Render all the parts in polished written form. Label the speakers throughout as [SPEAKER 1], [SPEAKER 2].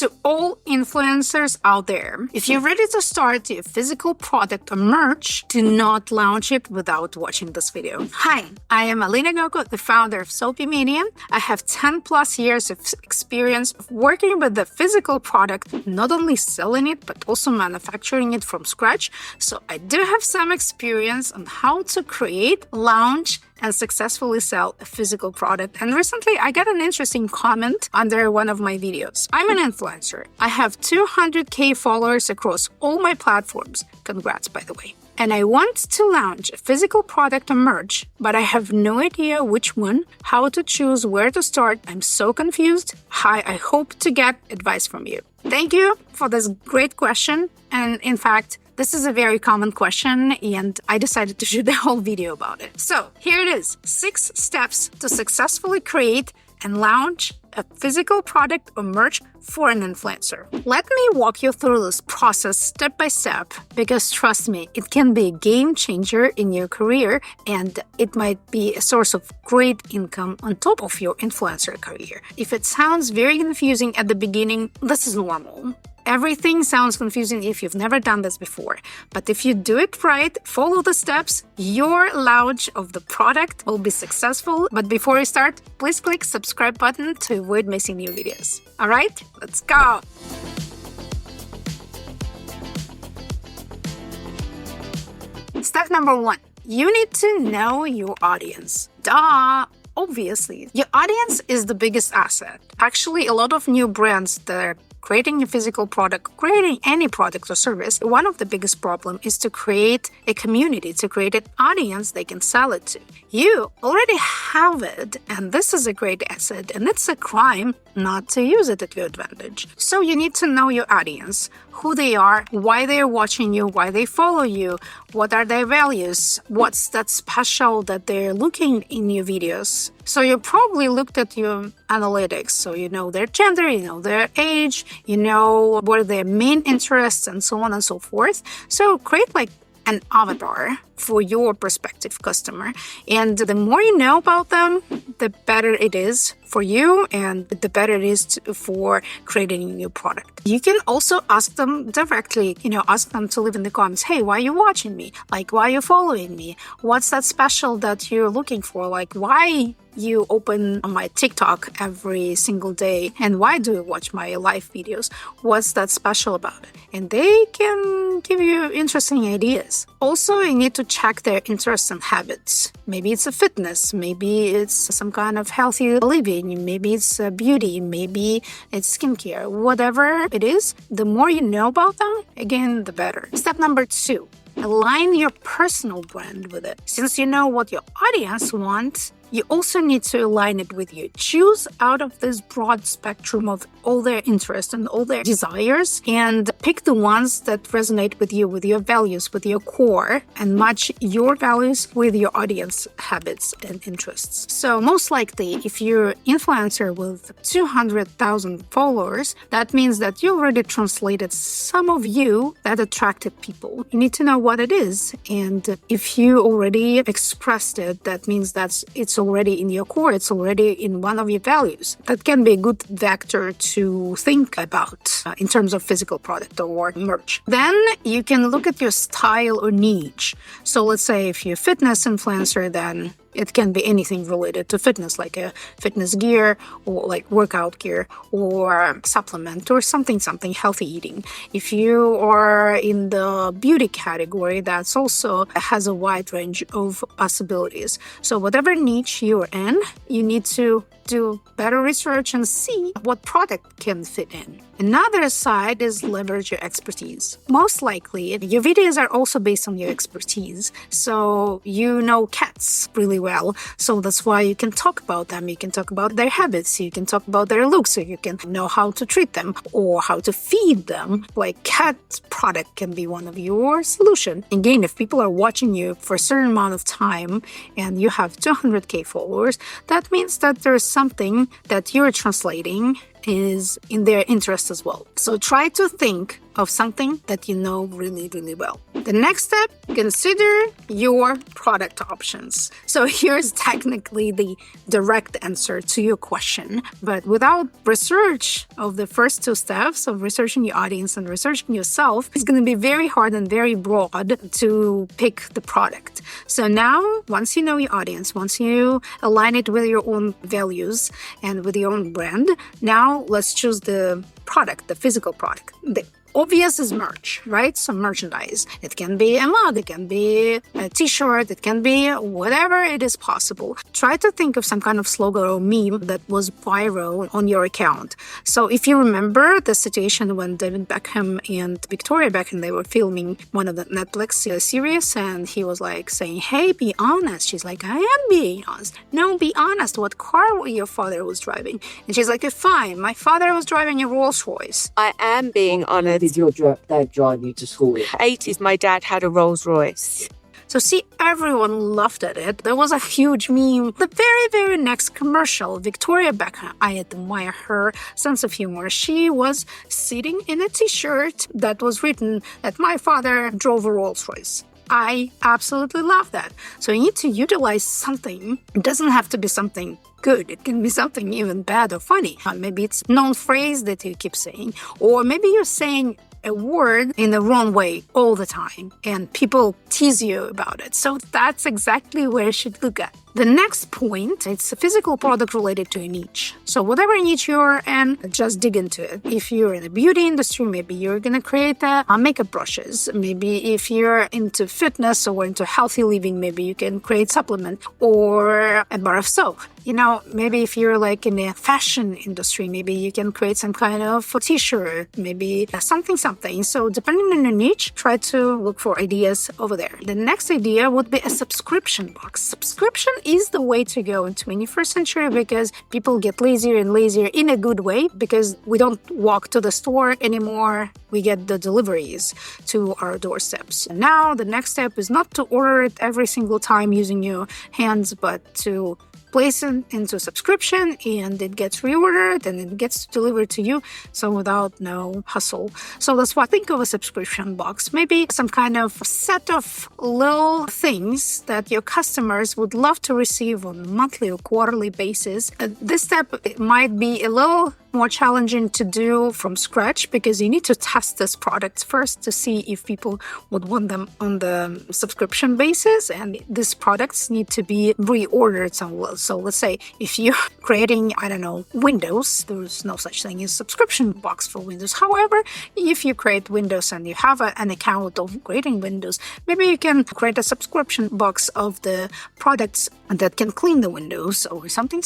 [SPEAKER 1] To all influencers out there, if you're ready to start your physical product or merch, do not launch it without watching this video. Hi, I am Alina Goko, the founder of Soapy Media. I have 10 plus years of experience of working with the physical product, not only selling it, but also manufacturing it from scratch. So I do have some experience on how to create, launch, and successfully sell a physical product. And recently, I got an interesting comment under one of my videos. I'm an influencer. I have 200K followers across all my platforms. Congrats, by the way. And I want to launch a physical product or merch, but I have no idea which one, how to choose, where to start. I'm so confused. Hi, I hope to get advice from you. Thank you for this great question. And in fact, this is a very common question, and I decided to shoot a whole video about it. So here it is, 6 steps to successfully create and launch a physical product or merch for an influencer. Let me walk you through this process step by step, because trust me, it can be a game changer in your career, and it might be a source of great income on top of your influencer career. If it sounds very confusing at the beginning, this is normal. Everything sounds confusing if you've never done this before, but if you do it right, follow the steps, your launch of the product will be successful. But before you start, please click subscribe button to avoid missing new videos. All right, let's go. Step number 1, you need to know your audience. Duh! Obviously, your audience is the biggest asset. Actually, a lot of new brands that are creating a physical product, creating any product or service, one of the biggest problems is to create a community, to create an audience they can sell it to. You already have it, and this is a great asset, and it's a crime not to use it at your advantage. So you need to know your audience, who they are, why they're watching you, why they follow you, what are their values, what's that special that they're looking in your videos. So you probably looked at your analytics, so you know their gender, you know their age, you know what are their main interests, and so on and so forth. So create like an avatar for your prospective customer, and the more you know about them, the better it is for you, and the better it is for creating a new product. You can also ask them directly, ask them to leave in the comments, hey, why are you watching me? Like, why are you following me? What's that special that you're looking for? Like, why you open my TikTok every single day, and why do you watch my live videos? What's that special about it? And they can give you interesting ideas. Also, you need to check their interests and habits. Maybe it's a fitness, maybe it's some kind of healthy living, maybe it's beauty, maybe it's skincare, whatever it is, the more you know about them, again, the better. Step number 2, align your personal brand with it. Since you know what your audience wants, you also need to align it with you. Choose out of this broad spectrum of all their interests and all their desires, and pick the ones that resonate with you, with your values, with your core, and match your values with your audience habits and interests. So most likely, if you're an influencer with 200,000 followers, that means that you already translated some of you that attracted people. You need to know what it is, and if you already expressed it, that means that it's already in your core, it's already in one of your values. That can be a good vector to think about in terms of physical product or merch. Then you can look at your style or niche. So let's say if you're a fitness influencer, then it can be anything related to fitness, like a fitness gear or like workout gear or supplement or something healthy eating. If you are in the beauty category, that's also has a wide range of possibilities. So whatever niche you're in, you need to do better research and see what product can fit in. Another side is leverage your expertise. Most likely, your videos are also based on your expertise. So you know cats really well. So that's why you can talk about them. You can talk about their habits. You can talk about their looks. So you can know how to treat them or how to feed them. Like cat product can be one of your solution. Again, if people are watching you for a certain amount of time and you have 200K followers, that means that there's something that you're translating is in their interest as well. So try to think of something that you know really, really well. The next step, consider your product options. So here's technically the direct answer to your question, but without research of the first two steps of researching your audience and researching yourself, it's going to be very hard and very broad to pick the product. So now, once you know your audience, once you align it with your own values and with your own brand, now let's choose the product, the physical product. The obvious is merch, right? So merchandise. It can be a mug, it can be a t-shirt, it can be whatever it is possible. Try to think of some kind of slogan or meme that was viral on your account. So if you remember the situation when David Beckham and Victoria Beckham, they were filming one of the Netflix series, and he was like saying, hey, be honest. She's like, I am being honest. No, be honest. What car your father was driving? And she's like, fine, my father was driving a Rolls Royce.
[SPEAKER 2] I am being honest.
[SPEAKER 3] Did your dad drive you to school?
[SPEAKER 2] 80s, my dad had a Rolls Royce.
[SPEAKER 1] So see, everyone laughed at it. There was a huge meme. The very, very next commercial, Victoria Beckham, I admire her sense of humor. She was sitting in a t-shirt that was written that my father drove a Rolls Royce. I absolutely love that. So you need to utilize something. It doesn't have to be something good. It can be something even bad or funny. Maybe it's a known phrase that you keep saying, or maybe you're saying a word in the wrong way all the time and people tease you about it. So that's exactly where you should look at. The next point, it's a physical product related to a niche. So whatever niche you're in, just dig into it. If you're in the beauty industry, maybe you're going to create makeup brushes. Maybe if you're into fitness or into healthy living, maybe you can create supplement or a bar of soap. You know, maybe if you're like in the fashion industry, maybe you can create some kind of a t-shirt, maybe something. So depending on your niche, try to look for ideas over there. The next idea would be a subscription box. Subscription is the way to go in 21st century because people get lazier and lazier in a good way because we don't walk to the store anymore. We get the deliveries to our doorsteps. And now the next step is not to order it every single time using your hands, but to place it into subscription and it gets reordered and it gets delivered to you, so without no hustle. So that's why I think of a subscription box, maybe some kind of set of little things that your customers would love to receive on a monthly or quarterly basis. This step might be a little more challenging to do from scratch because you need to test this product first to see if people would want them on the subscription basis, and these products need to be reordered somewhere. So let's say if you're creating, Windows, there's no such thing as subscription box for Windows. However, if you create Windows and you have an account of creating Windows, maybe you can create a subscription box of the products that can clean the Windows or something.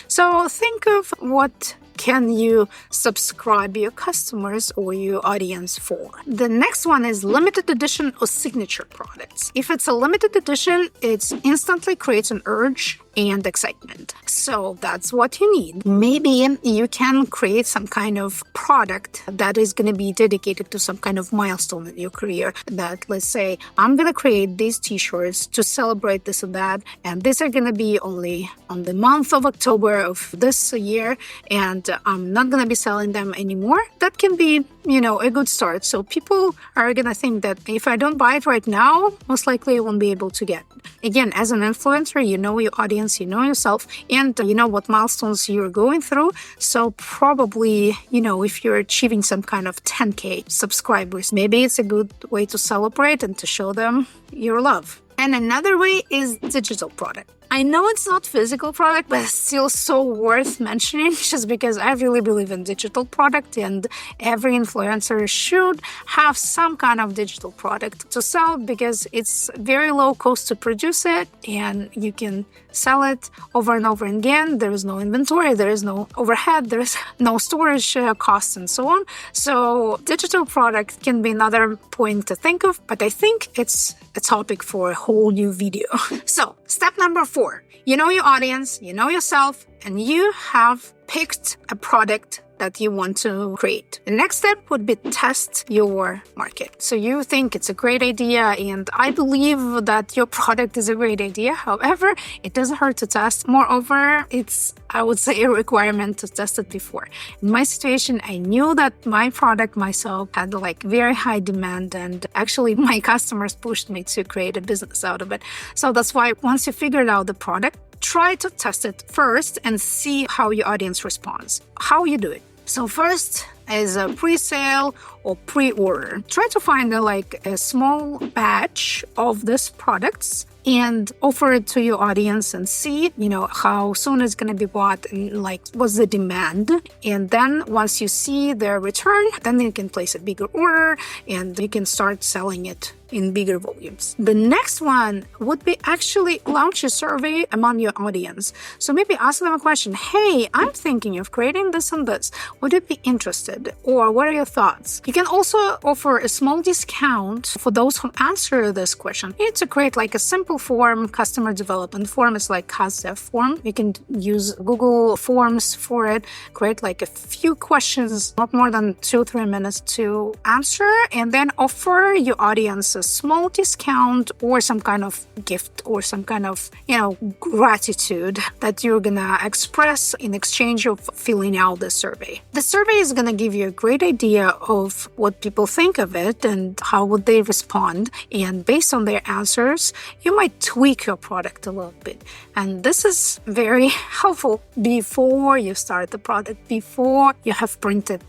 [SPEAKER 1] So think of what can you subscribe your customers or your audience for. The next one is limited edition or signature products. If it's a limited edition, it instantly creates an urge and excitement. So that's what you need. Maybe you can create some kind of product that is going to be dedicated to some kind of milestone in your career. That, let's say, I'm going to create these t-shirts to celebrate this and that, and these are going to be only on the month of October of this year, and I'm not going to be selling them anymore. That can be, a good start. So people are going to think that if I don't buy it right now, most likely I won't be able to get it. Again, as an influencer, you know your audience, you know yourself, and you know what milestones you're going through. So probably, if you're achieving some kind of 10K subscribers, maybe it's a good way to celebrate and to show them your love. And another way is digital product. I know it's not physical product, but it's still so worth mentioning just because I really believe in digital product, and every influencer should have some kind of digital product to sell because it's very low cost to produce it and you can sell it over and over again. There is no inventory, there is no overhead, there is no storage costs and so on. So digital product can be another point to think of, but I think it's a topic for a whole new video. So step number 4, you know your audience, you know yourself, and you have picked a product that you want to create. The next step would be test your market. So you think it's a great idea, and I believe that your product is a great idea. However, it doesn't hurt to test. Moreover, it's, I would say, a requirement to test it before. In my situation, I knew that my product myself had like very high demand, and actually my customers pushed me to create a business out of it. So that's why once you figured out the product, try to test it first and see how your audience responds. How you do it. So first is a pre-sale or pre-order. Try to find a small batch of these products and offer it to your audience and see, how soon it's going to be bought and what's the demand. And then once you see their return, then you can place a bigger order and you can start selling it in bigger volumes. The next one would be actually launch a survey among your audience. So maybe ask them a question. Hey, I'm thinking of creating this and this. Would you be interested? Or what are your thoughts? You can also offer a small discount for those who answer this question. You need to create a simple form, customer development form. It's like CastDev form. You can use Google Forms for it. Create a few questions, not more than 2-3 minutes to answer, and then offer your audience a small discount or some kind of gift or some kind of, gratitude that you're gonna express in exchange of filling out the survey. The survey is gonna give you a great idea of what people think of it and how would they respond. And based on their answers, you might tweak your product a little bit. And this is very helpful before you start the product, before you have printed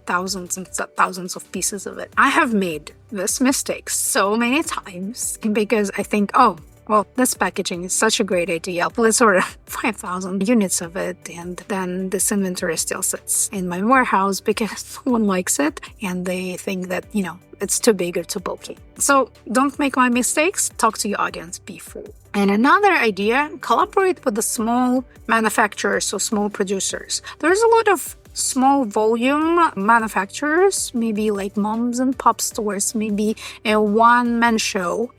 [SPEAKER 1] thousands and thousands of pieces of it. I have made this mistake so many times because I think, this packaging is such a great idea. Let's order 5,000 units of it, and then this inventory still sits in my warehouse because no one likes it, and they think that, it's too big or too bulky. So don't make my mistakes. Talk to your audience before. And another idea, collaborate with the small manufacturers or small producers. There's a lot of small volume manufacturers, maybe like moms and pop stores, maybe a one-man show.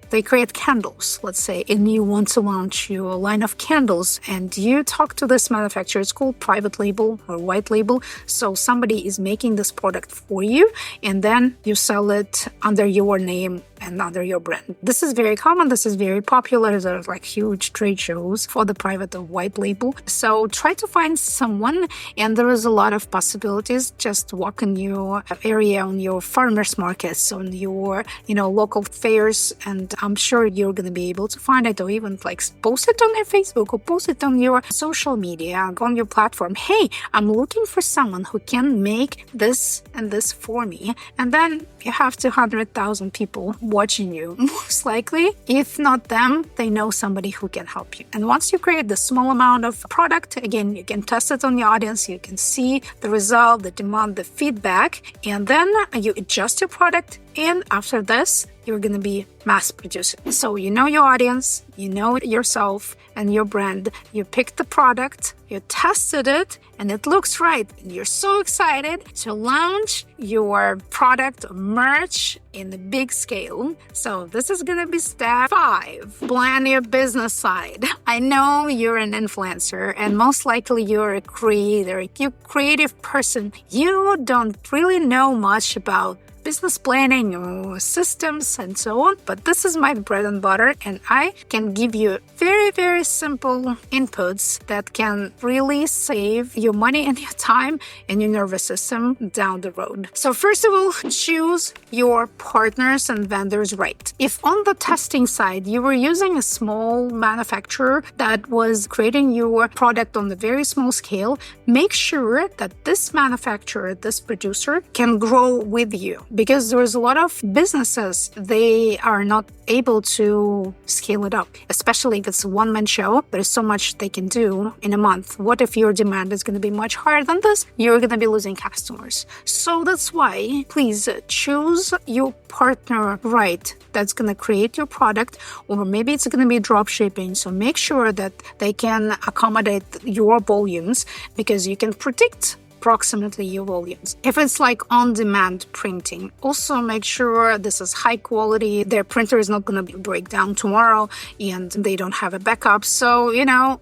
[SPEAKER 1] They create candles, let's say, and you want to launch your line of candles, and you talk to this manufacturer. It's called private label or white label. So somebody is making this product for you, and then you sell it under your name and under your brand. This is very common. This is very popular. There's huge trade shows for the private or white label. So try to find someone, and there is a lot of possibilities. Just walk in your area, on your farmers markets, on your local fairs, and I'm sure you're going to be able to find it, or even post it on your Facebook or post it on your social media, on your platform. Hey, I'm looking for someone who can make this and this for me. And then you have 200,000 people watching you. Most likely, if not them, they know somebody who can help you. And once you create the small amount of product, again, you can test it on your audience. You can see the result, the demand, the feedback, and then you adjust your product. And after this, you're going to be mass producing. So you know your audience, you know yourself and your brand. You picked the product, you tested it, and it looks right. And you're so excited to launch your product or merch in a big scale. So this is going to be step 5. Plan your business side. I know you're an influencer, and most likely you're a creator, you're a creative person. You don't really know much about business planning or systems and so on, but this is my bread and butter, and I can give you very, very simple inputs that can really save your money and your time and your nervous system down the road. So first of all, choose your partners and vendors right. If on the testing side you were using a small manufacturer that was creating your product on a very small scale, make sure that this manufacturer, this producer, can grow with you. Because there's a lot of businesses, they are not able to scale it up, especially if it's a one-man show. There's so much they can do in a month. What if your demand is going to be much higher than this? You're going to be losing customers. So that's why, please choose your partner right that's going to create your product, or maybe it's going to be drop shipping. So make sure that they can accommodate your volumes, because you can predict approximately your volumes. If it's on-demand printing, also make sure this is high quality. Their printer is not going to break down tomorrow and they don't have a backup. So,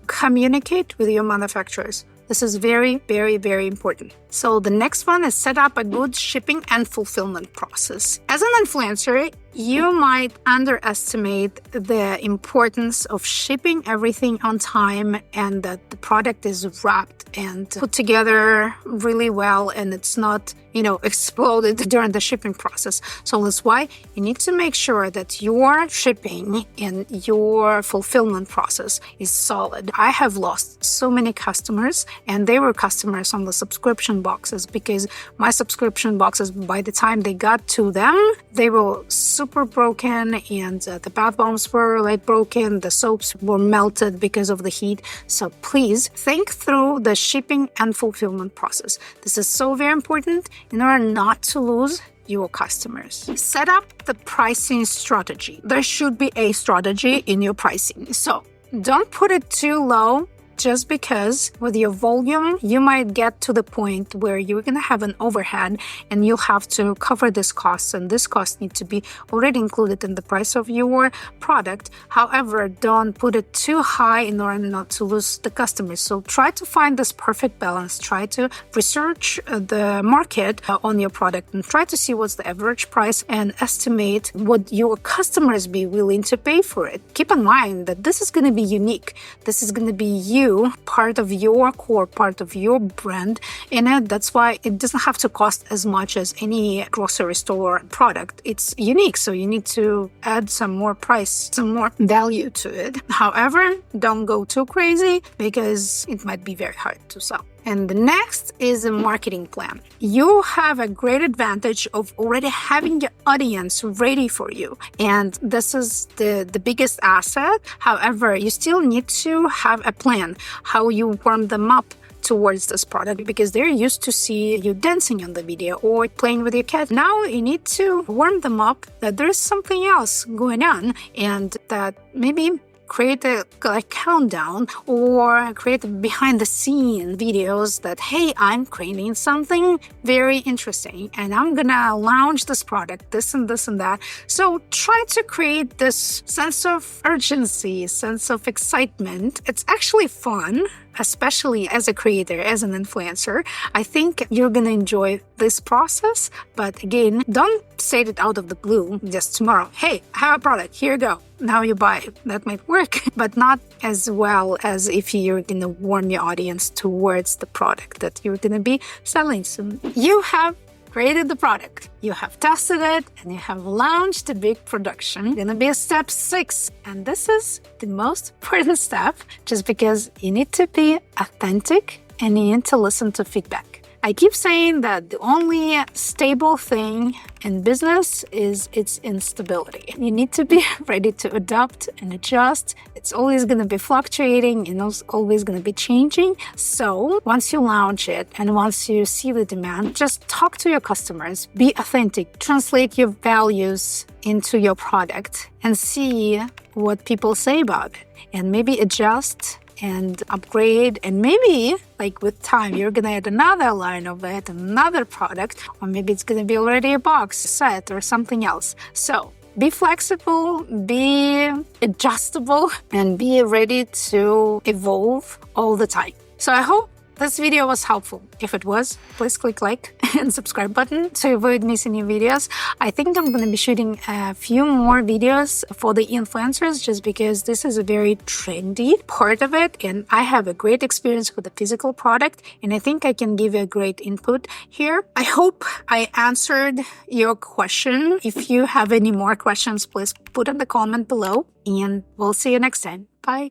[SPEAKER 1] communicate with your manufacturers. This is very, very, very important. So the next one is set up a good shipping and fulfillment process. As an influencer, you might underestimate the importance of shipping everything on time and that the product is wrapped and put together really well and it's not, exploded during the shipping process. So that's why you need to make sure that your shipping and your fulfillment process is solid. I have lost so many customers, and they were customers on the subscription boxes because my subscription boxes, by the time they got to them, they were super broken, and the bath bombs were broken, the soaps were melted because of the heat. So please think through the shipping and fulfillment process. This is so very important in order not to lose your customers. Set up the pricing strategy. There should be a strategy in your pricing. So don't put it too low, just because with your volume, you might get to the point where you're going to have an overhead and you'll have to cover this cost, and this cost needs to be already included in the price of your product. However, don't put it too high in order not to lose the customers. So try to find this perfect balance. Try to research the market on your product and try to see what's the average price and estimate what your customers be willing to pay for it. Keep in mind that this is going to be unique. This is going to be you, part of your core, part of your brand in it. That's why it doesn't have to cost as much as any grocery store product. It's unique, so you need to add some more price, some more value to it. However, don't go too crazy because it might be very hard to sell. And the next is a marketing plan. You have a great advantage of already having your audience ready for you. And this is the biggest asset. However, you still need to have a plan, how you warm them up towards this product, because they're used to see you dancing on the video or playing with your cat. Now you need to warm them up that there's something else going on, and that maybe create a countdown or create behind the scene videos that, hey, I'm creating something very interesting and I'm gonna launch this product, this and this and that. So try to create this sense of urgency, sense of excitement. It's actually fun, especially as a creator, as an influencer. I think you're gonna enjoy this process, but again, don't say it out of the blue just tomorrow. Hey, I have a product, here you go. Now you buy it. That might work, but not as well as if you're gonna warm your audience towards the product that you're gonna be selling soon. You have created the product, you have tested it, and you have launched a big production. It's gonna be a step 6, and this is the most important step, just because you need to be authentic and you need to listen to feedback. I keep saying that the only stable thing in business is its instability. You need to be ready to adapt and adjust. It's always going to be fluctuating and it's always going to be changing. So once you launch it and once you see the demand, just talk to your customers, be authentic, translate your values into your product and see what people say about it, and maybe adjust and upgrade, and maybe with time you're gonna add another line of it, another product, or maybe it's gonna be already a box set or something else. So be flexible, be adjustable, and be ready to evolve all the time. So I hope this video was helpful. If it was, please click like and subscribe button to avoid missing new videos. I think I'm going to be shooting a few more videos for the influencers, just because this is a very trendy part of it, and I have a great experience with the physical product, and I think I can give you a great input here. I hope I answered your question. If you have any more questions, please put in the comment below, and we'll see you next time. Bye.